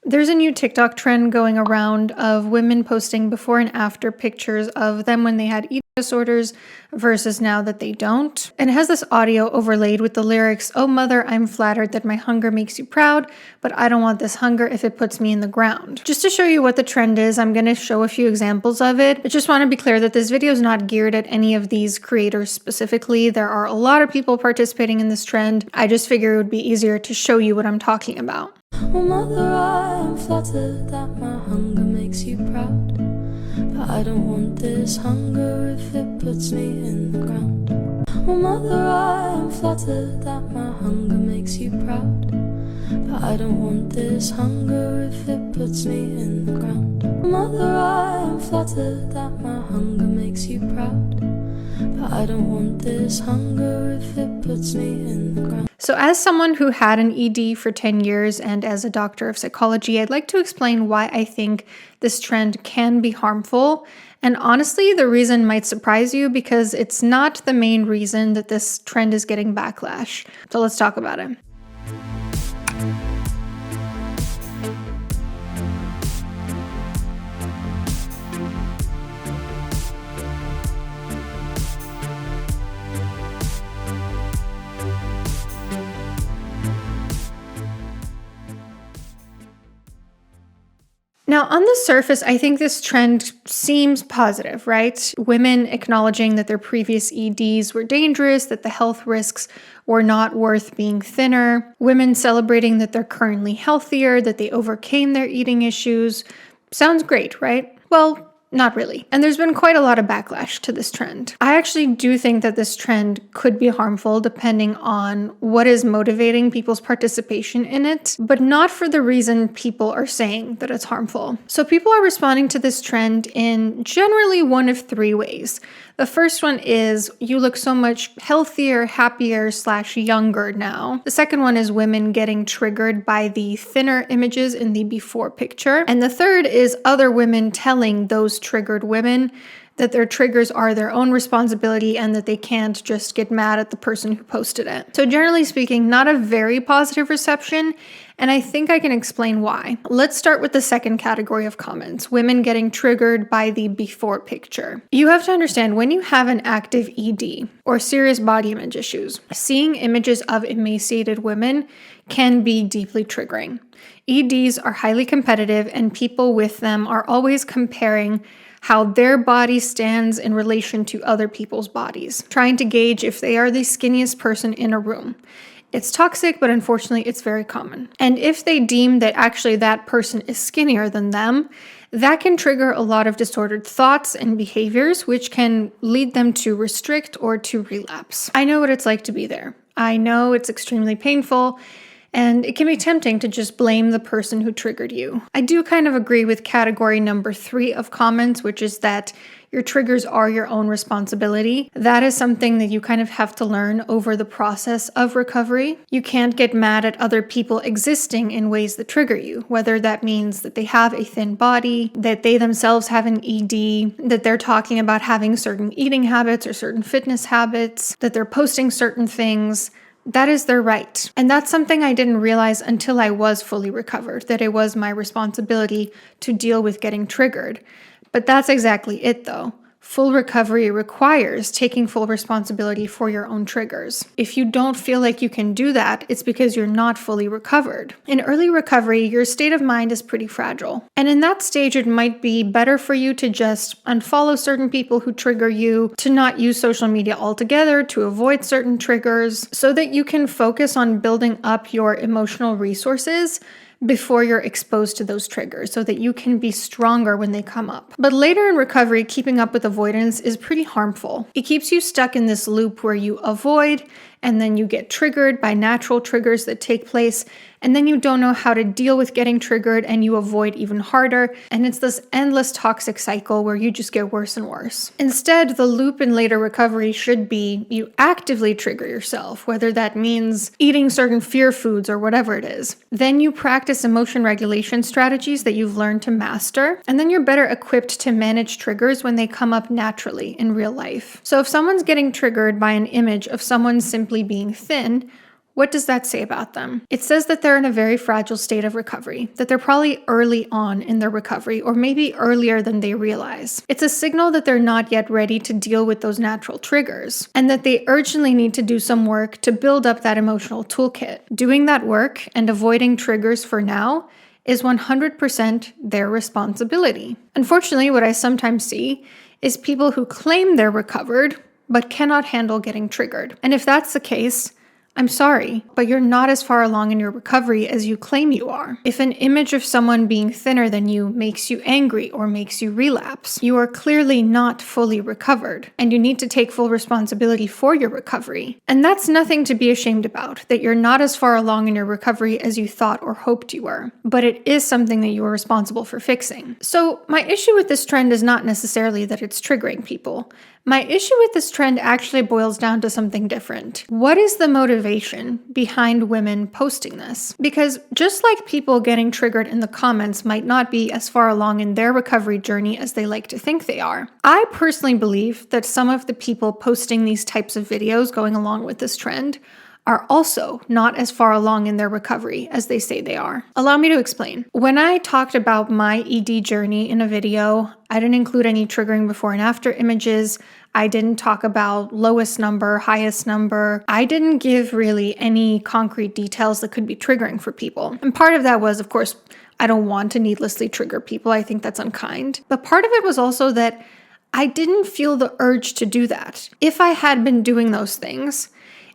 There's a new TikTok trend going around of women posting before and after pictures of them when they had eating disorders versus now that they don't. And it has this audio overlaid with the lyrics, "Oh mother, I'm flattered that my hunger makes you proud, but I don't want this hunger if it puts me in the ground." Just to show you what the trend is, I'm going to show a few examples of it. I just want to be clear that this video is not geared at any of these creators specifically. There are a lot of people participating in this trend. I just figure it would be easier to show you what I'm talking about. Oh mother, I am flattered that my hunger makes you proud, but I don't want this hunger if it puts me in the ground. Oh mother, I am flattered that my hunger makes you proud, but I don't want this hunger if it puts me in the ground. Oh mother, I am flattered that my hunger makes you proud, but I don't want this hunger if it puts me in the ground. So as someone who had an ED for 10 years and as a doctor of psychology, I'd like to explain why I think this trend can be harmful. And honestly, the reason might surprise you because it's not the main reason that this trend is getting backlash. So let's talk about it. Now, on the surface, I think this trend seems positive, right? Women acknowledging that their previous EDs were dangerous, that the health risks were not worth being thinner. Women celebrating that they're currently healthier, that they overcame their eating issues. Sounds great, right? Well, not really. And there's been quite a lot of backlash to this trend. I actually do think that this trend could be harmful depending on what is motivating people's participation in it, but not for the reason people are saying that it's harmful. So people are responding to this trend in generally one of three ways. The first one is you look so much healthier, happier / younger now. The second one is women getting triggered by the thinner images in the before picture. And the third is other women telling those triggered women that their triggers are their own responsibility and that they can't just get mad at the person who posted it. So generally speaking, not a very positive reception, and I think I can explain why. Let's start with the second category of comments, women getting triggered by the before picture. You have to understand, when you have an active ED or serious body image issues, seeing images of emaciated women can be deeply triggering. EDs are highly competitive and people with them are always comparing how their body stands in relation to other people's bodies, trying to gauge if they are the skinniest person in a room. It's toxic, but unfortunately, it's very common. And if they deem that actually that person is skinnier than them, that can trigger a lot of disordered thoughts and behaviors, which can lead them to restrict or to relapse. I know what it's like to be there. I know it's extremely painful, and it can be tempting to just blame the person who triggered you. I do kind of agree with category number 3 of comments, which is that your triggers are your own responsibility. That is something that you kind of have to learn over the process of recovery. You can't get mad at other people existing in ways that trigger you, whether that means that they have a thin body, that they themselves have an ED, that they're talking about having certain eating habits or certain fitness habits, that they're posting certain things. That is their right. And that's something I didn't realize until I was fully recovered, that it was my responsibility to deal with getting triggered. But that's exactly it though. Full recovery requires taking full responsibility for your own triggers. If you don't feel like you can do that, it's because you're not fully recovered. In early recovery, your state of mind is pretty fragile. And in that stage, it might be better for you to just unfollow certain people who trigger you, to not use social media altogether, to avoid certain triggers, so that you can focus on building up your emotional resources before you're exposed to those triggers so that you can be stronger when they come up. But later in recovery, keeping up with avoidance is pretty harmful. It keeps you stuck in this loop where you avoid and then you get triggered by natural triggers that take place, and then you don't know how to deal with getting triggered and you avoid even harder, and it's this endless toxic cycle where you just get worse and worse. Instead, the loop in later recovery should be you actively trigger yourself, whether that means eating certain fear foods or whatever it is. Then you practice emotion regulation strategies that you've learned to master, and then you're better equipped to manage triggers when they come up naturally in real life. So if someone's getting triggered by an image of someone simply being thin, What does that say about them? It says that they're in a very fragile state of recovery, that they're probably early on in their recovery, or maybe earlier than they realize. It's a signal that they're not yet ready to deal with those natural triggers, and that they urgently need to do some work to build up that emotional toolkit. Doing that work and avoiding triggers for now is 100% their responsibility. Unfortunately, what I sometimes see is people who claim they're recovered but cannot handle getting triggered. And if that's the case, I'm sorry, but you're not as far along in your recovery as you claim you are. If an image of someone being thinner than you makes you angry or makes you relapse, you are clearly not fully recovered, and you need to take full responsibility for your recovery. And that's nothing to be ashamed about, that you're not as far along in your recovery as you thought or hoped you were, but it is something that you are responsible for fixing. So my issue with this trend is not necessarily that it's triggering people. My issue with this trend actually boils down to something different. What is the motivation behind women posting this? Because just like people getting triggered in the comments might not be as far along in their recovery journey as they like to think they are, I personally believe that some of the people posting these types of videos going along with this trend are also not as far along in their recovery as they say they are. Allow me to explain. When I talked about my ED journey in a video, I didn't include any triggering before and after images. I didn't talk about lowest number, highest number. I didn't give really any concrete details that could be triggering for people. And part of that was, of course, I don't want to needlessly trigger people. I think that's unkind. But part of it was also that I didn't feel the urge to do that. If I had been doing those things,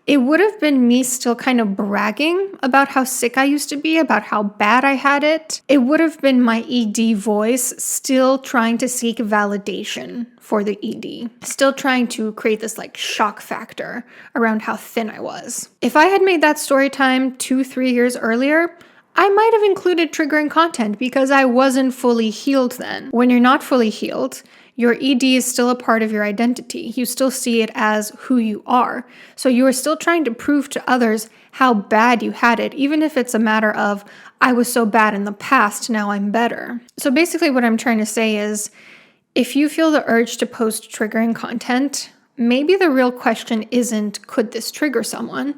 it would have been me still kind of bragging about how sick I used to be, about how bad I had it. It would have been my ED voice still trying to seek validation for the ED, still trying to create this like shock factor around how thin I was. If I had made that story time 2-3 years earlier, I might have included triggering content because I wasn't fully healed then. When you're not fully healed, your ED is still a part of your identity. You still see it as who you are. So you are still trying to prove to others how bad you had it, even if it's a matter of, I was so bad in the past, now I'm better. So basically what I'm trying to say is, if you feel the urge to post triggering content, maybe the real question isn't, could this trigger someone?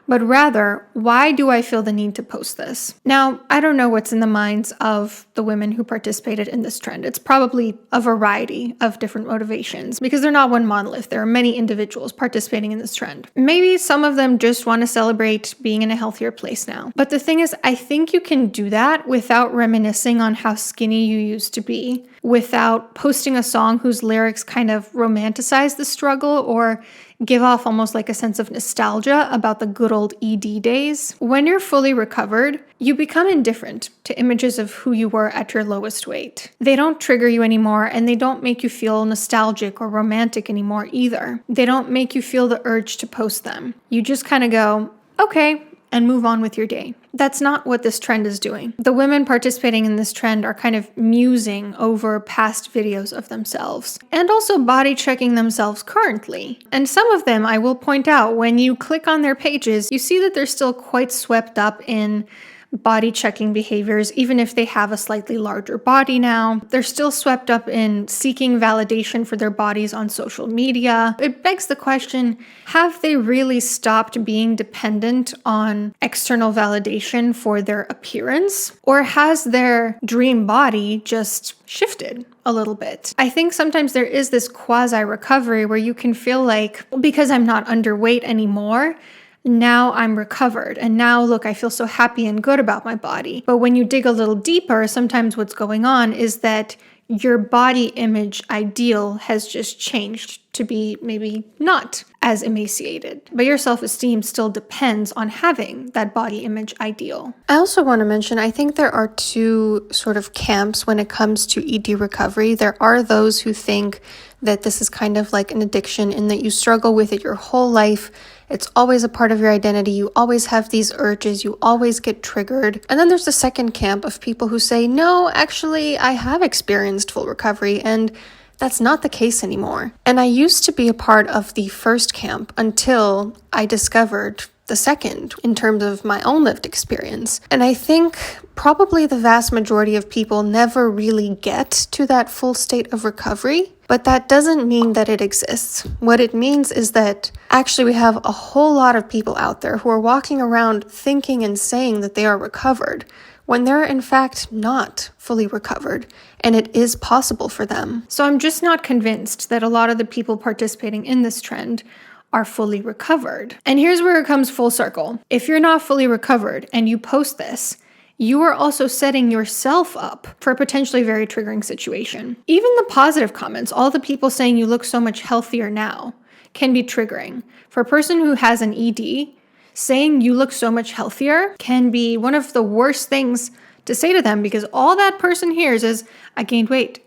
But rather, why do I feel the need to post this? Now, I don't know what's in the minds of the women who participated in this trend. It's probably a variety of different motivations because they're not one monolith. There are many individuals participating in this trend. Maybe some of them just want to celebrate being in a healthier place now. But the thing is, I think you can do that without reminiscing on how skinny you used to be, without posting a song whose lyrics kind of romanticize the struggle or give off almost like a sense of nostalgia about the good old ED days. When you're fully recovered, you become indifferent to images of who you were at your lowest weight. They don't trigger you anymore, and they don't make you feel nostalgic or romantic anymore either. They don't make you feel the urge to post them. You just kind of go, okay, and move on with your day. That's not what this trend is doing. The women participating in this trend are kind of musing over past videos of themselves and also body checking themselves currently. And some of them, I will point out, when you click on their pages, you see that they're still quite swept up in body checking behaviors, even if they have a slightly larger body now. They're still swept up in seeking validation for their bodies on social media. It begs the question, have they really stopped being dependent on external validation for their appearance? Or has their dream body just shifted a little bit? I think sometimes there is this quasi-recovery where you can feel like, because I'm not underweight anymore, now I'm recovered, and now look, I feel so happy and good about my body. But when you dig a little deeper, sometimes what's going on is that your body image ideal has just changed to be maybe not as emaciated, but your self-esteem still depends on having that body image ideal. I also want to mention, I think there are two sort of camps when it comes to ED recovery. There are those who think that this is kind of like an addiction in that you struggle with it your whole life. It's always a part of your identity. You always have these urges. You always get triggered. And then there's the second camp of people who say, no, actually, I have experienced full recovery, and that's not the case anymore. And I used to be a part of the first camp until I discovered the second in terms of my own lived experience. And I think probably the vast majority of people never really get to that full state of recovery. But that doesn't mean that it exists. What it means is that actually we have a whole lot of people out there who are walking around thinking and saying that they are recovered, when they're in fact not fully recovered, and it is possible for them. So I'm just not convinced that a lot of the people participating in this trend are fully recovered. And here's where it comes full circle. If you're not fully recovered and you post this, you are also setting yourself up for a potentially very triggering situation. Even the positive comments, all the people saying you look so much healthier now, can be triggering. For a person who has an ED, saying you look so much healthier can be one of the worst things to say to them, because all that person hears is, I gained weight,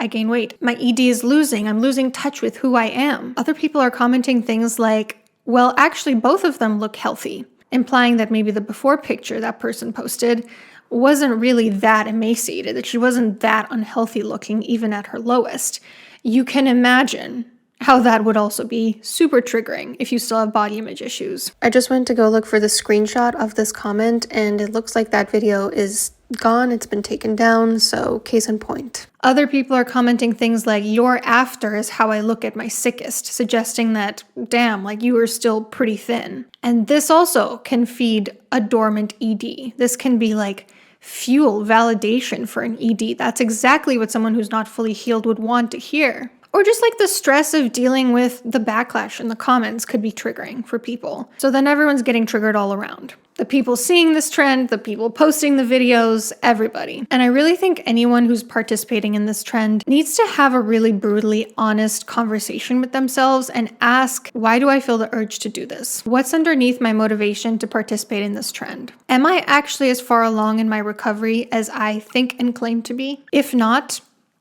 my ED is losing, I'm losing touch with who I am. Other people are commenting things like, well, actually both of them look healthy, implying that maybe the before picture that person posted wasn't really that emaciated, that she wasn't that unhealthy looking even at her lowest. You can imagine how that would also be super triggering if you still have body image issues. I just went to go look for the screenshot of this comment, and it looks like that video is gone. It's been taken down, so case in point. Other people are commenting things like, your after is how I look at my sickest, suggesting that, damn, like you are still pretty thin. And this also can feed a dormant ED. This can be like fuel, validation for an ED. That's exactly what someone who's not fully healed would want to hear. Or just like the stress of dealing with the backlash in the comments could be triggering for people. So then everyone's getting triggered all around. The people seeing this trend, the people posting the videos, everybody. And I really think anyone who's participating in this trend needs to have a really brutally honest conversation with themselves and ask, why do I feel the urge to do this? What's underneath my motivation to participate in this trend? Am I actually as far along in my recovery as I think and claim to be? If not,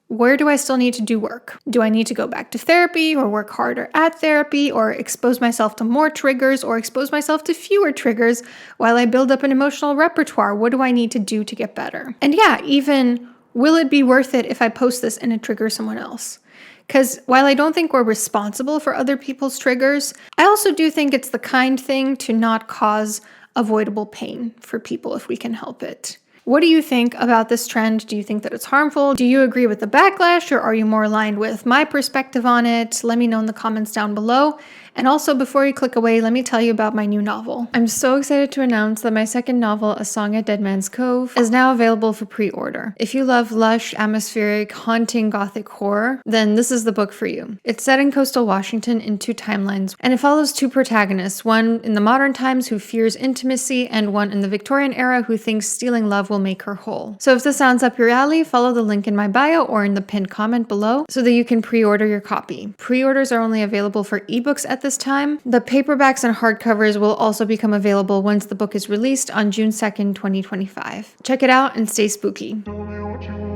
where do I still need to do work? Do I need to go back to therapy or work harder at therapy or expose myself to more triggers or expose myself to fewer triggers while I build up an emotional repertoire? What do I need to do to get better? And yeah, even will it be worth it if I post this and it triggers someone else? Because while I don't think we're responsible for other people's triggers, I also do think it's the kind thing to not cause avoidable pain for people if we can help it. What do you think about this trend? Do you think that it's harmful? Do you agree with the backlash, or are you more aligned with my perspective on it? Let me know in the comments down below. And also, before you click away, let me tell you about my new novel. I'm so excited to announce that my second novel, A Song at Dead Man's Cove, is now available for pre-order. If you love lush, atmospheric, haunting gothic horror, then this is the book for you. It's set in coastal Washington in 2 timelines, and it follows 2 protagonists, one in the modern times who fears intimacy, and one in the Victorian era who thinks stealing love will make her whole. So if this sounds up your alley, follow the link in my bio or in the pinned comment below so that you can pre-order your copy. Pre-orders are only available for ebooks at this time. The paperbacks and hardcovers will also become available once the book is released on June 2nd, 2025. Check it out and stay spooky. Tell me what you need.